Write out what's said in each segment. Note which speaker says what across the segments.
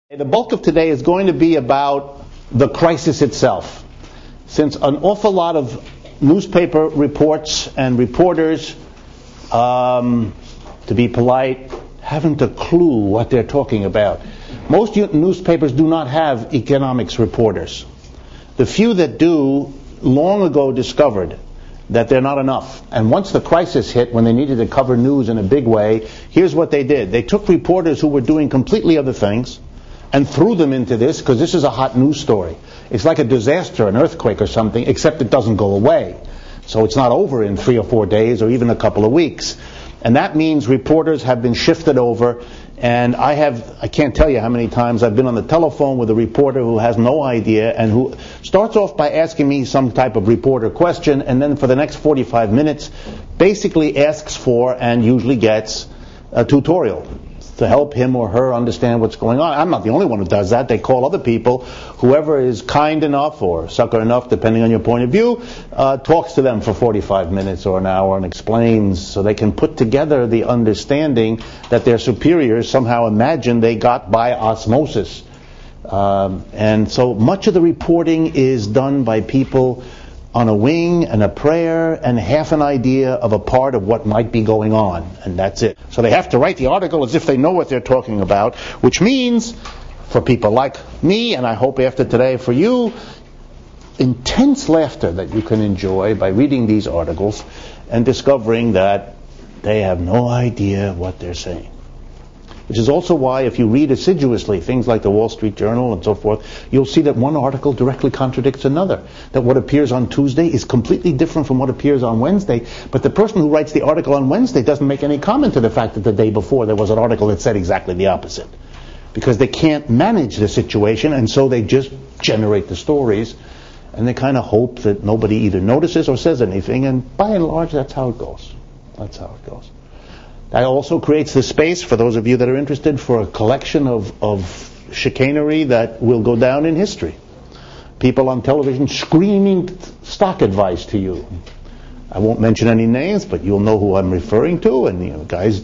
Speaker 1: The bulk of today is going to be about the crisis itself. Since an awful lot of newspaper reports and reporters, to be polite, haven't a clue what they're talking about. Most newspapers do not have economics reporters. The few that do long ago discovered that they're not enough. And once the crisis hit, when they needed to cover news in a big way, here's what they did. They took reporters who were doing completely other things and threw them into this, because this is a hot news story. It's like a disaster, an earthquake or something, except it doesn't go away. So it's not over in 3 or 4 days or even a couple of weeks. And that means reporters have been shifted over, and I can't tell you how many times I've been on the telephone with a reporter who has no idea and who starts off by asking me some type of reporter question, and then for the next 45 minutes basically asks for and usually gets a tutorial to help him or her understand what's going on. I'm not the only one who does that. They call other people. Whoever is kind enough or sucker enough, depending on your point of view, talks to them for 45 minutes or an hour and explains, so they can put together the understanding that their superiors somehow imagine they got by osmosis. And so much of the reporting is done by people on a wing and a prayer and half an idea of a part of what might be going on, and that's it. So they have to write the article as if they know what they're talking about, which means, for people like me, and I hope after today for you, intense laughter that you can enjoy by reading these articles and discovering that they have no idea what they're saying. Which is also why, if you read assiduously things like the Wall Street Journal and so forth, you'll see that one article directly contradicts another. That what appears on Tuesday is completely different from what appears on Wednesday. But the person who writes the article on Wednesday doesn't make any comment to the fact that the day before there was an article that said exactly the opposite. Because they can't manage the situation, and so they just generate the stories. And they kind of hope that nobody either notices or says anything. And by and large, that's how it goes. That's how it goes. That also creates the space, for those of you that are interested, for a collection of chicanery that will go down in history. People on television screaming stock advice to you. I won't mention any names, but you'll know who I'm referring to. And guys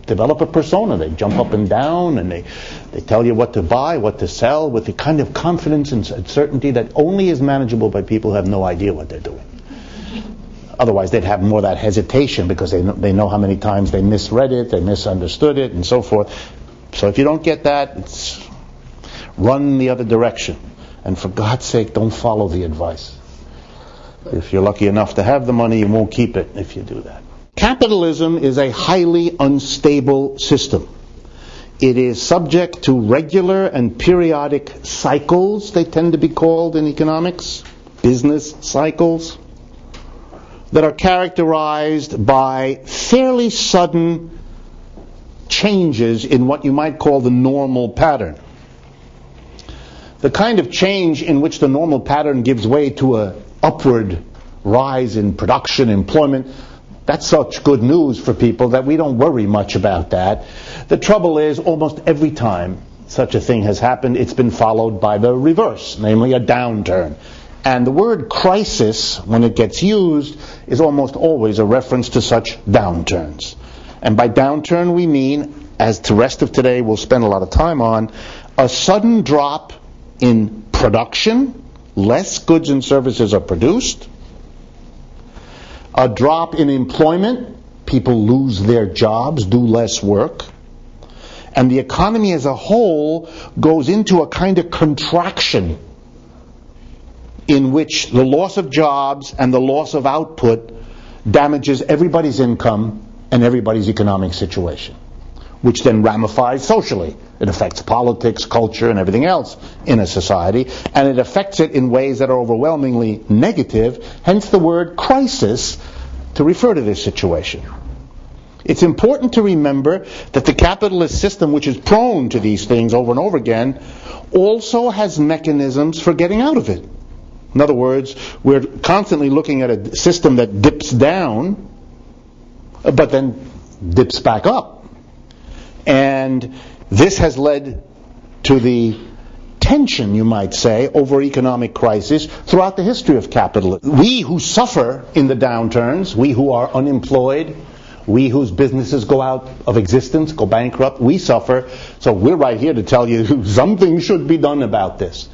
Speaker 1: develop a persona. They jump up and down, and they tell you what to buy, what to sell, with the kind of confidence and certainty that only is manageable by people who have no idea what they're doing. Otherwise, they'd have more of that hesitation because they know how many times they misread it, they misunderstood it, and so forth. So if you don't get that, run the other direction. And for God's sake, don't follow the advice. If you're lucky enough to have the money, you won't keep it if you do that. Capitalism is a highly unstable system. It is subject to regular and periodic cycles, they tend to be called in economics, business cycles, that are characterized by fairly sudden changes in what you might call the normal pattern. The kind of change in which the normal pattern gives way to an upward rise in production, employment, that's such good news for people that we don't worry much about that. The trouble is, almost every time such a thing has happened, it's been followed by the reverse, namely a downturn. And the word crisis, when it gets used, is almost always a reference to such downturns. And by downturn we mean, as the rest of today we'll spend a lot of time on, a sudden drop in production, less goods and services are produced, a drop in employment, people lose their jobs, do less work, and the economy as a whole goes into a kind of contraction in which the loss of jobs and the loss of output damages everybody's income and everybody's economic situation, which then ramifies socially. It affects politics, culture, and everything else in a society, and it affects it in ways that are overwhelmingly negative, hence the word crisis to refer to this situation. It's important to remember that the capitalist system, which is prone to these things over and over again, also has mechanisms for getting out of it. In other words, we're constantly looking at a system that dips down, but then dips back up. And this has led to the tension, you might say, over economic crisis throughout the history of capitalism. We who suffer in the downturns, we who are unemployed, We whose businesses go out of existence, go bankrupt, we suffer. So we're right here to tell you something should be done about this.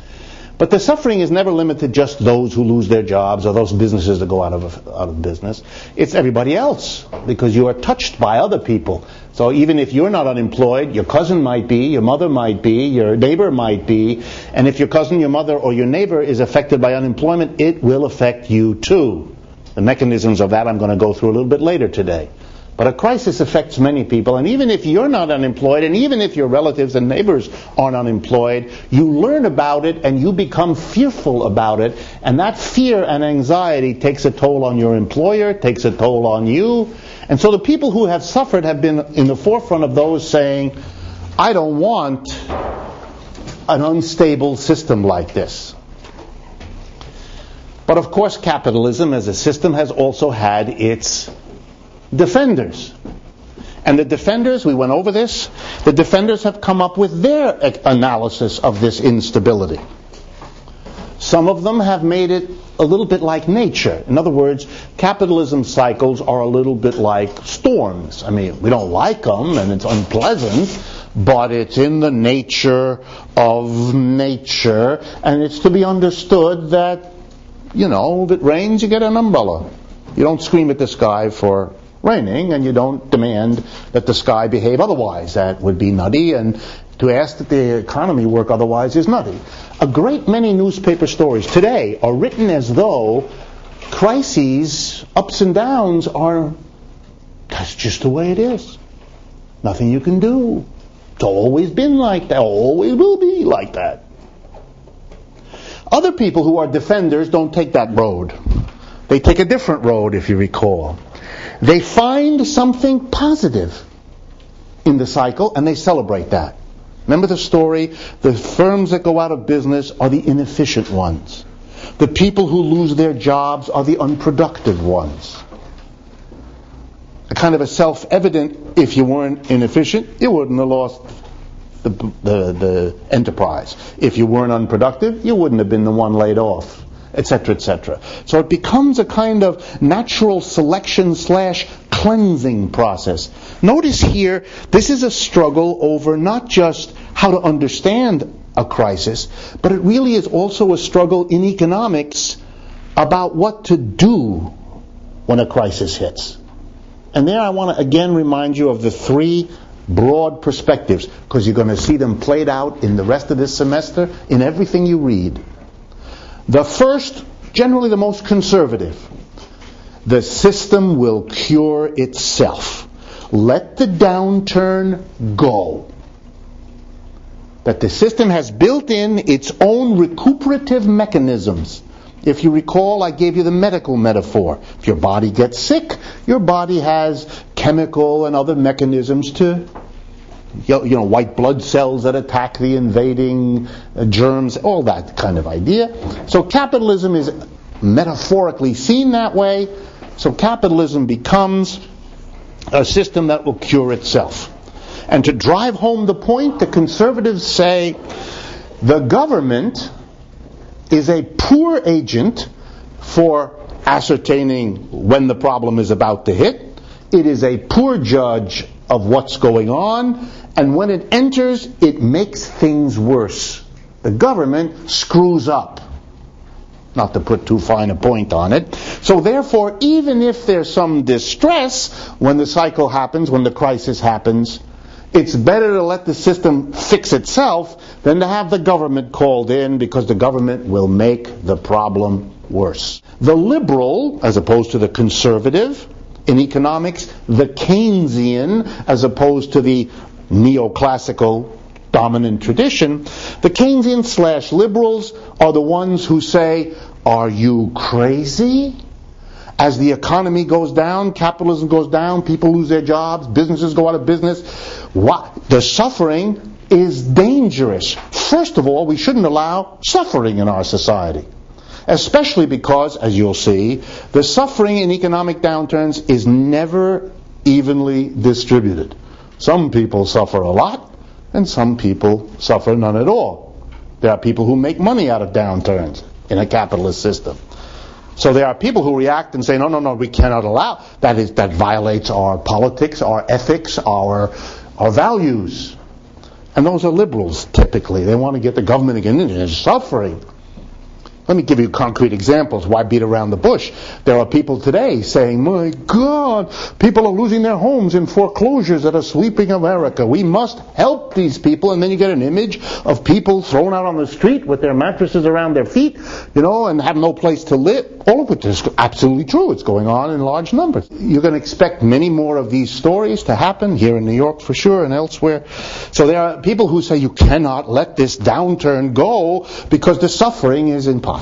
Speaker 1: But the suffering is never limited to just those who lose their jobs or those businesses that go out of business. It's everybody else, because you are touched by other people. So even if you're not unemployed, your cousin might be, your mother might be, your neighbor might be. And if your cousin, your mother, or your neighbor is affected by unemployment, it will affect you too. The mechanisms of that I'm going to go through a little bit later today. But a crisis affects many people, and even if you're not unemployed, and even if your relatives and neighbors aren't unemployed, you learn about it and you become fearful about it, and that fear and anxiety takes a toll on your employer, takes a toll on you. And so the people who have suffered have been in the forefront of those saying, I don't want an unstable system like this. But of course capitalism as a system has also had its defenders. And the defenders, we went over this, the defenders have come up with their analysis of this instability. Some of them have made it a little bit like nature. In other words, capitalism cycles are a little bit like storms. I mean, we don't like them and it's unpleasant, but it's in the nature of nature, and it's to be understood that, if it rains, you get an umbrella. You don't scream at the sky for raining, and you don't demand that the sky behave otherwise. That would be nutty, and to ask that the economy work otherwise is nutty. A great many newspaper stories today are written as though crises, ups and downs, that's just the way it is. Nothing you can do. It's always been like that, always will be like that. Other people who are defenders don't take that road. They take a different road, if you recall. They find something positive in the cycle and they celebrate that. Remember the story? The firms that go out of business are the inefficient ones. The people who lose their jobs are the unproductive ones. A kind of a self-evident, if you weren't inefficient, you wouldn't have lost the enterprise. If you weren't unproductive, you wouldn't have been the one laid off, etc., etc. So it becomes a kind of natural selection / cleansing process. Notice here, this is a struggle over not just how to understand a crisis, but it really is also a struggle in economics about what to do when a crisis hits. And there I want to again remind you of the three broad perspectives, because you're going to see them played out in the rest of this semester in everything you read. The first, generally the most conservative. The system will cure itself. Let the downturn go. That the system has built in its own recuperative mechanisms. If you recall, I gave you the medical metaphor. If your body gets sick, your body has chemical and other mechanisms to, white blood cells that attack the invading germs, all that kind of idea. So capitalism is metaphorically seen that way. So capitalism becomes a system that will cure itself. And to drive home the point, the conservatives say the government is a poor agent for ascertaining when the problem is about to hit. It is a poor judge of what's going on, and when it enters, it makes things worse. The government screws up. Not to put too fine a point on it. So therefore, even if there's some distress when the cycle happens, when the crisis happens, it's better to let the system fix itself than to have the government called in, because the government will make the problem worse. The liberal, as opposed to the conservative in economics, the Keynesian, as opposed to the neoclassical dominant tradition, the Keynesian / liberals are the ones who say, are you crazy? As the economy goes down, capitalism goes down, people lose their jobs, businesses go out of business. What? The suffering is dangerous. First of all, we shouldn't allow suffering in our society. Especially because, as you'll see, the suffering in economic downturns is never evenly distributed. Some people suffer a lot, and some people suffer none at all. There are people who make money out of downturns in a capitalist system. So there are people who react and say, no, we cannot allow. That violates our politics, our ethics, our values. And those are liberals, typically. They want to get the government again into suffering. Let me give you concrete examples. Why beat around the bush? There are people today saying, my God, people are losing their homes in foreclosures that are sweeping America. We must help these people. And then you get an image of people thrown out on the street with their mattresses around their feet, and have no place to live. All of it is absolutely true. It's going on in large numbers. You're going to expect many more of these stories to happen here in New York for sure and elsewhere. So there are people who say you cannot let this downturn go because the suffering is impossible.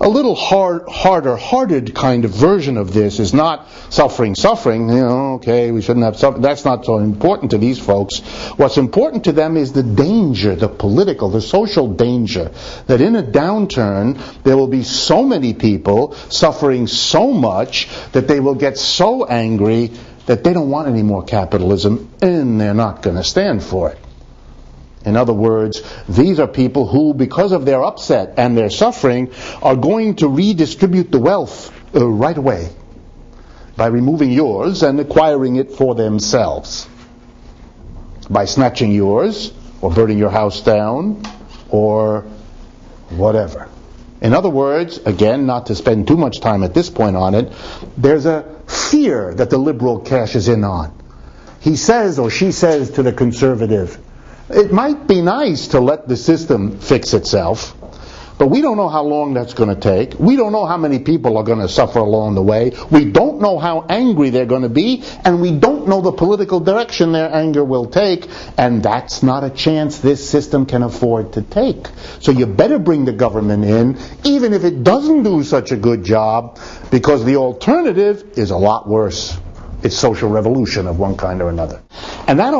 Speaker 1: A little harder-hearted kind of version of this is not suffering. Okay, we shouldn't have suffering. That's not so important to these folks. What's important to them is the danger, the political, the social danger, that in a downturn there will be so many people suffering so much that they will get so angry that they don't want any more capitalism and they're not going to stand for it. In other words, these are people who, because of their upset and their suffering, are going to redistribute the wealth right away by removing yours and acquiring it for themselves. By snatching yours, or burning your house down, or whatever. In other words, again, not to spend too much time at this point on it, there's a fear that the liberal cashes in on. He says, or she says to the conservative, it might be nice to let the system fix itself, but we don't know how long that's going to take. We don't know how many people are going to suffer along the way. We don't know how angry they're going to be, and we don't know the political direction their anger will take, and that's not a chance this system can afford to take. So you better bring the government in, even if it doesn't do such a good job, because the alternative is a lot worse. It's social revolution of one kind or another. And that